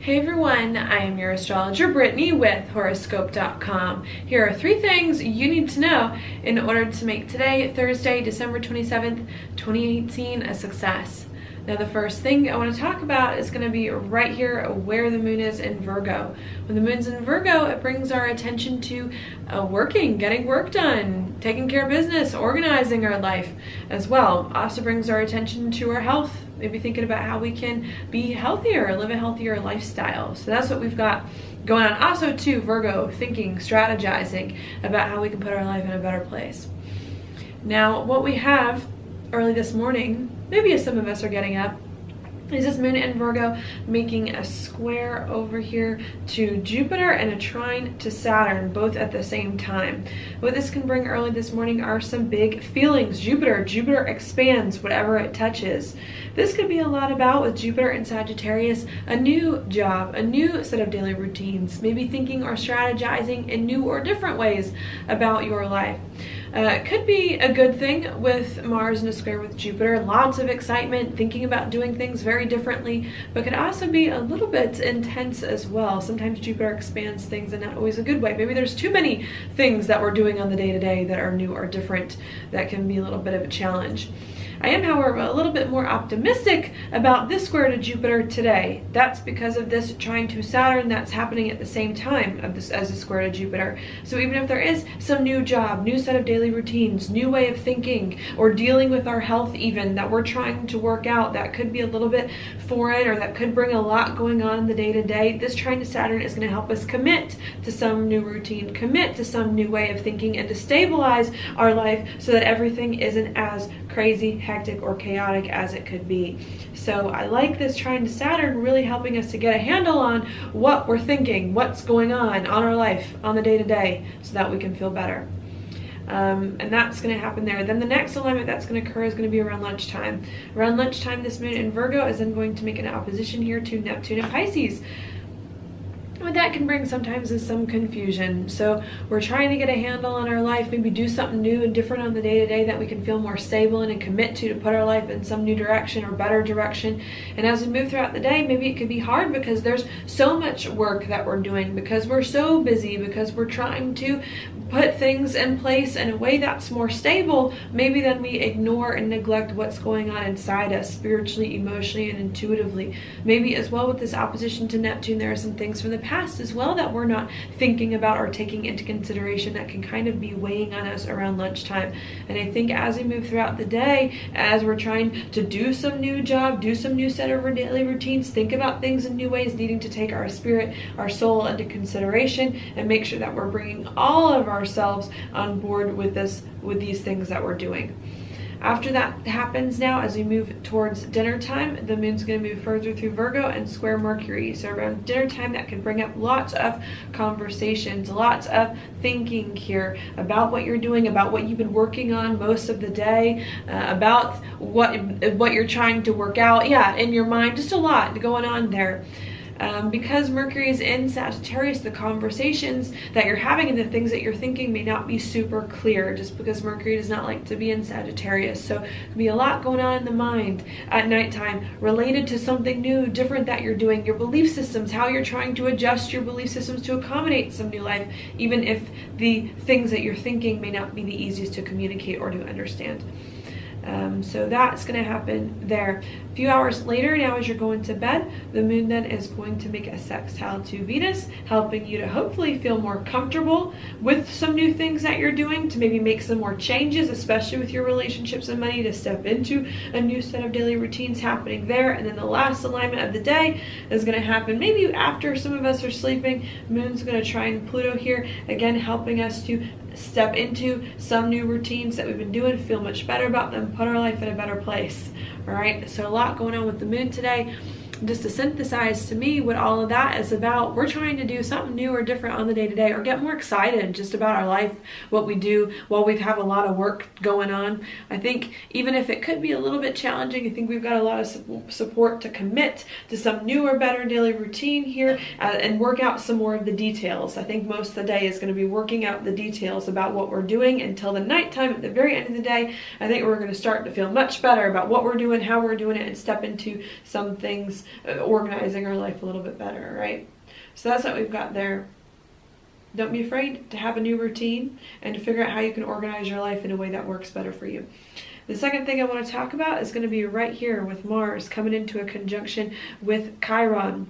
Hey everyone, I am your astrologer Brittany with Horoscope.com. Here are 3 things you need to know in order to make today, Thursday, December 27th, 2018, a success. Now the first thing I want to talk about is going to be right here where the moon is in Virgo. When the moon's in Virgo, it brings our attention to working, getting work done, taking care of business, organizing our life as well. Also brings our attention to our health, maybe thinking about how we can be healthier, live a healthier lifestyle. So that's what we've got going on. Also too, Virgo, thinking, strategizing about how we can put our life in a better place. Now what we have early this morning, maybe as some of us are getting up, is this moon in Virgo making a square over here to Jupiter and a trine to Saturn, both at the same time. What this can bring early this morning are some big feelings. Jupiter expands whatever it touches. This could be a lot about, with Jupiter and Sagittarius, a new job, a new set of daily routines, maybe thinking or strategizing in new or different ways about your life. It could be a good thing with Mars in a square with Jupiter, lots of excitement, thinking about doing things very differently, but could also be a little bit intense as well. Sometimes Jupiter expands things in not always a good way. Maybe there's too many things that we're doing on the day-to-day that are new or different. That can be a little bit of a challenge. I am, however, a little bit more optimistic about this square to Jupiter today. That's because of this trine to Saturn that's happening at the same time as a square to Jupiter. So even if there is some new job, new set of daily routines, new way of thinking, or dealing with our health even, that we're trying to work out, that could be a little bit foreign, or that could bring a lot going on in the day-to-day, this trine to Saturn is going to help us commit to some new routine, commit to some new way of thinking, and to stabilize our life so that everything isn't as crazy, hectic, or chaotic as it could be. So I like this trine to Saturn really helping us to get a handle on what we're thinking, what's going on our life, on the day-to-day, so that we can feel better. And that's going to happen there. Then the next alignment that's going to occur is going to be around lunchtime. Around lunchtime, this moon in Virgo is then going to make an opposition here to Neptune and Pisces. What that can bring sometimes is some confusion. So we're trying to get a handle on our life, maybe do something new and different on the day-to-day that we can feel more stable in and commit to put our life in some new direction or better direction. And as we move throughout the day, maybe it could be hard because there's so much work that we're doing, because we're so busy, because we're trying to put things in place in a way that's more stable. Maybe then we ignore and neglect what's going on inside us spiritually, emotionally, and intuitively. Maybe as well with this opposition to Neptune, there are some things from the past as well that we're not thinking about or taking into consideration that can kind of be weighing on us around lunchtime. And I think as we move throughout the day, as we're trying to do some new job, do some new set of our daily routines, think about things in new ways, needing to take our spirit, our soul into consideration, and make sure that we're bringing all of ourselves on board with these things that we're doing. After that happens now, as we move towards dinner time, the moon's going to move further through Virgo and square Mercury. So around dinner time, that can bring up lots of conversations, lots of thinking here about what you're doing, about what you've been working on most of the day, about what you're trying to work out. Yeah, in your mind, just a lot going on there. Because Mercury is in Sagittarius, the conversations that you're having and the things that you're thinking may not be super clear, just because Mercury does not like to be in Sagittarius. So there can be a lot going on in the mind at nighttime related to something new, different that you're doing, your belief systems, how you're trying to adjust your belief systems to accommodate some new life, even if the things that you're thinking may not be the easiest to communicate or to understand. So that's going to happen there. A few hours later, now as you're going to bed, the moon then is going to make a sextile to Venus, helping you to hopefully feel more comfortable with some new things that you're doing, to maybe make some more changes, especially with your relationships and money, to step into a new set of daily routines happening there. And then the last alignment of the day is going to happen maybe after some of us are sleeping. Moon's going to trine Pluto here, again helping us to step into some new routines that we've been doing, feel much better about them, put our life in a better place. All right, so a lot going on with the moon today. Just to synthesize to me what all of that is about, we're trying to do something new or different on the day-to-day, or get more excited just about our life, what we do while we have a lot of work going on. I think even if it could be a little bit challenging, I think we've got a lot of support to commit to some new or better daily routine here and work out some more of the details. I think most of the day is going to be working out the details about what we're doing until the nighttime. At the very end of the day, I think we're going to start to feel much better about what we're doing, how we're doing it, and step into some things organizing our life a little bit better, right? So that's what we've got there. Don't be afraid to have a new routine and to figure out how you can organize your life in a way that works better for you. The second thing I want to talk about is going to be right here with Mars coming into a conjunction with Chiron.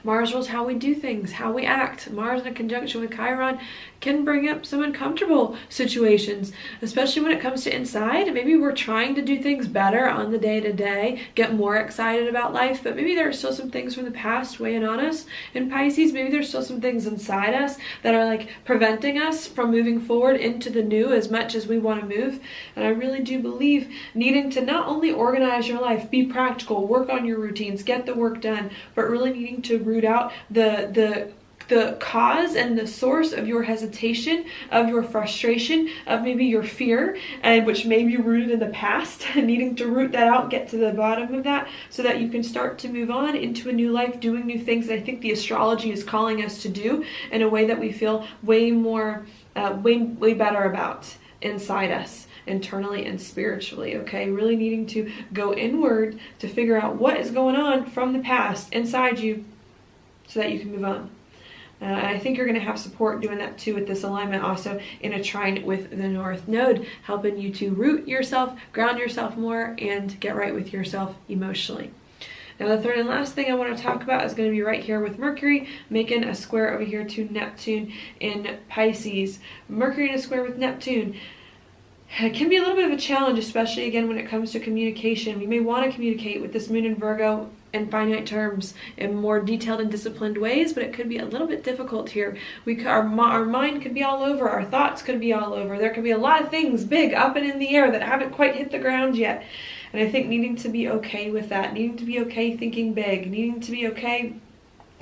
Mars rules how we do things, how we act. Mars in a conjunction with Chiron can bring up some uncomfortable situations, especially when it comes to inside. Maybe we're trying to do things better on the day-to-day, get more excited about life, but maybe there are still some things from the past weighing on us. In Pisces, maybe there's still some things inside us that are like preventing us from moving forward into the new as much as we want to move. And I really do believe needing to not only organize your life, be practical, work on your routines, get the work done, but really needing to root out the cause and the source of your hesitation, of your frustration, of maybe your fear, and which may be rooted in the past, needing to root that out, get to the bottom of that, so that you can start to move on into a new life, doing new things that I think the astrology is calling us to do in a way that we feel way more, way better about inside us, internally and spiritually. Okay, really needing to go inward to figure out what is going on from the past inside you so that you can move on. I think you're going to have support doing that too with this alignment, also in a trine with the North Node, helping you to root yourself, ground yourself more, and get right with yourself emotionally. Now the third and last thing I want to talk about is going to be right here with Mercury, making a square over here to Neptune in Pisces. Mercury in a square with Neptune. It can be a little bit of a challenge, especially again when it comes to communication. We may want to communicate with this moon in Virgo in finite terms, in more detailed and disciplined ways, but it could be a little bit difficult here. Our mind could be all over, our thoughts could be all over. There could be a lot of things big up and in the air that haven't quite hit the ground yet. And I think needing to be okay with that, needing to be okay thinking big, needing to be okay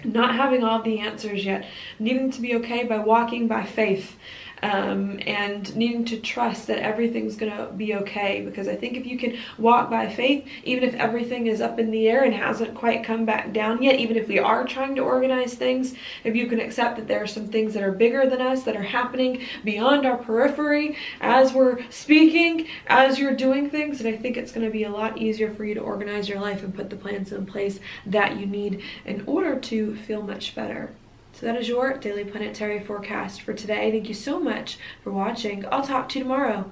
not having all the answers yet, needing to be okay by walking by faith. And needing to trust that everything's gonna be okay, because I think if you can walk by faith, even if everything is up in the air and hasn't quite come back down yet, even if we are trying to organize things, if you can accept that there are some things that are bigger than us that are happening beyond our periphery as we're speaking, as you're doing things, and I think it's going to be a lot easier for you to organize your life and put the plans in place that you need in order to feel much better. So that is your daily planetary forecast for today. Thank you so much for watching. I'll talk to you tomorrow.